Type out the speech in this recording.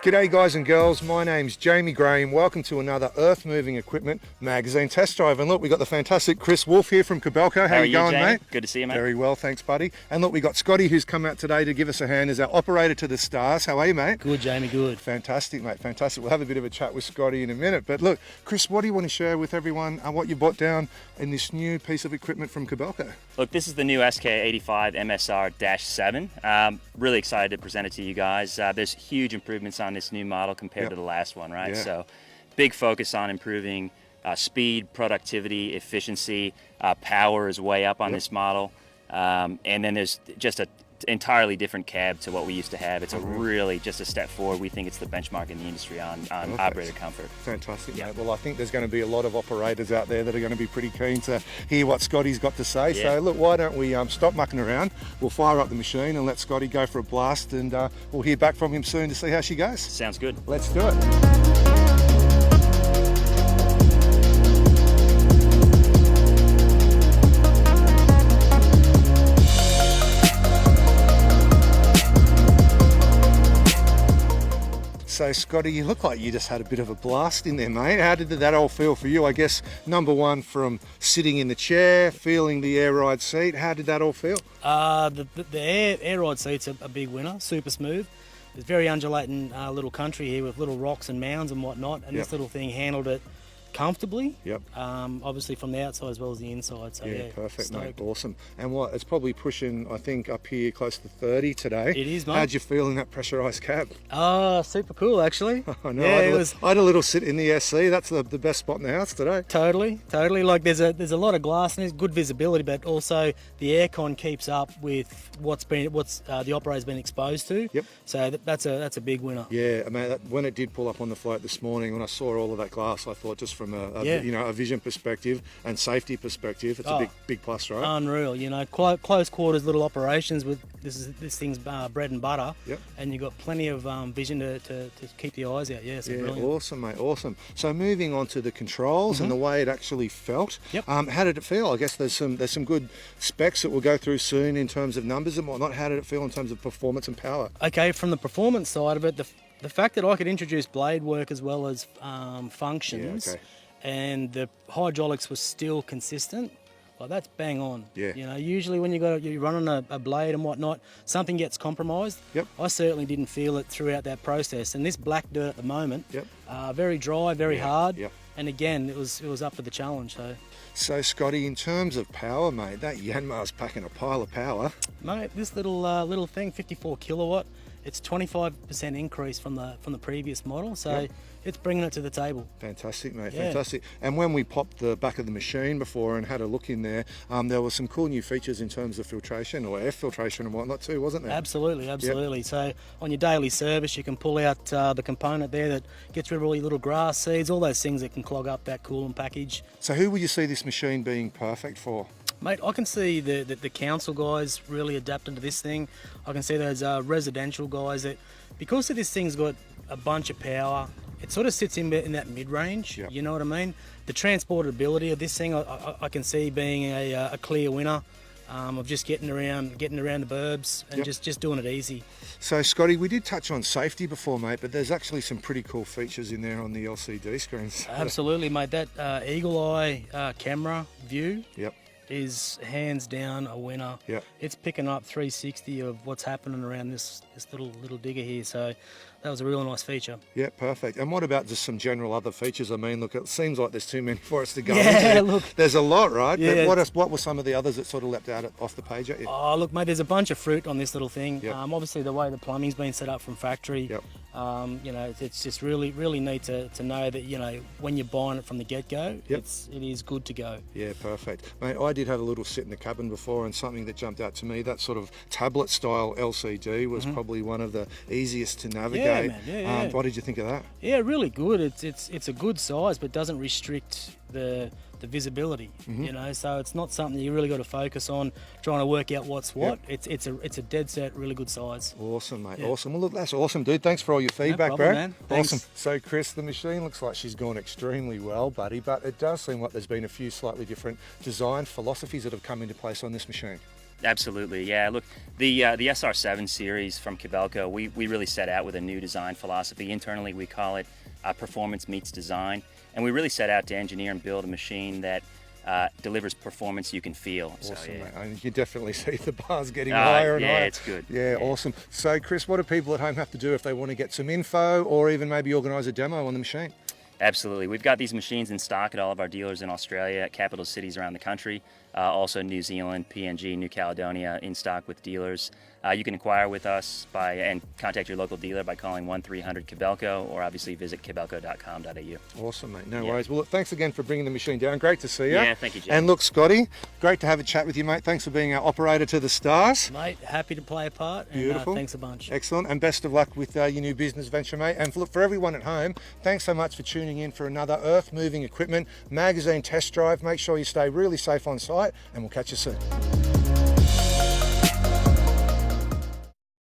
G'day guys and girls, my name's Jamie Graham. Welcome to another Earthmoving Equipment Magazine test drive. And look, we got the fantastic Chris Wolf here from Kobelco. How you going, Jamie? mate? Good to see you, mate. Very well, thanks, buddy. And look, we got Scotty who's come out today to give us a hand as our operator to the stars. How are you, mate? Good, Jamie, good. Fantastic, mate, fantastic. We'll have a bit of a chat with Scotty in a minute. But look, Chris, what do you want to share with everyone what you bought down in this new piece of equipment from Kobelco? Look, this is the new SK85MSR-7. Really excited to present it to you guys. There's huge improvements on this new model compared to the last one, right? Yeah. So big focus on improving speed, productivity, efficiency. Power is way up on this model. And then there's just an entirely different cab to what we used to have. It's really just a step forward. We think it's the benchmark in the industry on operator comfort. Fantastic, mate. Well, I think there's going to be a lot of operators out there that are going to be pretty keen to hear what Scotty's got to say. So look, why don't we stop mucking around? We'll fire up the machine and let Scotty go for a blast, and we'll hear back from him soon to see how she goes. Sounds good. Let's do it. So Scotty, you look like you just had a bit of a blast in there, mate. How did that all feel for you? I guess number one, from sitting in the chair, feeling the air ride seat, how did that all feel? The air ride seat's a big winner, super smooth. It's very undulating little country here with little rocks and mounds and whatnot, and this little thing handled it comfortably. Obviously from the outside as well as the inside. So yeah, perfect, stoked. mate. Awesome. And what? It's probably pushing, I think, up here close to 30 today. It is, mate. How'd you feel in that pressurised cab? Super cool, actually. I know. Yeah, I had a little sit in the SC. That's the best spot in the house today. Totally. Like there's a lot of glass and there's good visibility, but also the aircon keeps up with what's the operator's been exposed to. So that's a big winner. Yeah, mate. When it did pull up on the float this morning, when I saw all of that glass, I thought just from a vision perspective and safety perspective, it's a big plus, right? Unreal. Close quarters little operations with this thing's bread and butter. And you've got plenty of vision to keep the eyes out. So brilliant. Awesome, mate. Awesome. So moving on to the controls and the way it actually felt. How did it feel? I guess there's some good specs that we'll go through soon in terms of numbers and whatnot. How did it feel in terms of performance and power? Okay, from the performance side of it, the fact that I could introduce blade work as well as functions, and the hydraulics was still consistent, well, that's bang on. Usually when you're running a blade and whatnot, something gets compromised. I certainly didn't feel it throughout that process. And this black dirt at the moment, very dry, very hard. And again, it was up to the challenge. So Scotty, in terms of power, mate, that Yanmar's packing a pile of power. Mate, this little thing, 54 kilowatt. It's 25% increase from the previous model, so it's bringing it to the table. Fantastic, mate, fantastic. And when we popped the back of the machine before and had a look in there, there were some cool new features in terms of filtration or air filtration and whatnot too, wasn't there? Absolutely. So on your daily service, you can pull out the component there that gets rid of all your little grass seeds, all those things that can clog up that coolant package. So who would you see this machine being perfect for? Mate, I can see the council guys really adapting to this thing. I can see those residential guys that, because of this thing's got a bunch of power, it sort of sits in that mid-range, you know what I mean? The transportability of this thing, I can see being a clear winner of just getting around the burbs and just doing it easy. So Scotty, we did touch on safety before, mate, but there's actually some pretty cool features in there on the LCD screens. Absolutely, mate. That eagle eye camera view is hands down a winner. It's picking up 360 of what's happening around this little digger here, so that was a real nice feature. Yeah, perfect. And what about just some general other features? I mean, look, it seems like there's too many for us to go into. Look, there's a lot, right? But what were some of the others that sort of leapt out off the page at you? Oh, look, mate, there's a bunch of fruit on this little thing. Obviously, the way the plumbing's been set up from factory. It's just really neat to know that, when you're buying it from the get-go, it is good to go. Yeah, perfect. Mate, I did have a little sit in the cabin before, and something that jumped out to me, that sort of tablet-style LCD was probably one of the easiest to navigate. What did you think of that? Yeah, really good. It's a good size, but doesn't restrict the visibility, so it's not something you really got to focus on trying to work out what's what. It's a dead set, really good size. Awesome, mate. Awesome. Well, look, that's awesome, dude. Thanks for all your feedback, no problem, bro. Man. Thanks. Awesome. So, Chris, the machine looks like she's gone extremely well, buddy, but it does seem like there's been a few slightly different design philosophies that have come into place on this machine. Absolutely, yeah. Look, the SR7 series from Kobelco, we really set out with a new design philosophy. Internally, we call it performance meets design, and we really set out to engineer and build a machine that delivers performance you can feel. Awesome, so, yeah. mate. I mean, you definitely see the bars getting higher and higher. Yeah, it's good. Yeah, awesome. So, Chris, what do people at home have to do if they want to get some info or even maybe organise a demo on the machine? Absolutely. We've got these machines in stock at all of our dealers in Australia, at capital cities around the country, also New Zealand, PNG, New Caledonia, in stock with dealers. You can inquire with us and contact your local dealer by calling 1-300-KOBELCO, or obviously visit kobelco.com.au. Awesome, mate. No worries. Well, look, thanks again for bringing the machine down. Great to see you. Yeah, thank you, Jim. And look, Scotty, great to have a chat with you, mate. Thanks for being our operator to the stars. Mate, happy to play a part. And, Beautiful. thanks a bunch. Excellent. And best of luck with your new business venture, mate. And look, for everyone at home, thanks so much for tuning in for another Earthmoving Equipment magazine test drive. Make sure you stay really safe on site, and we'll catch you soon.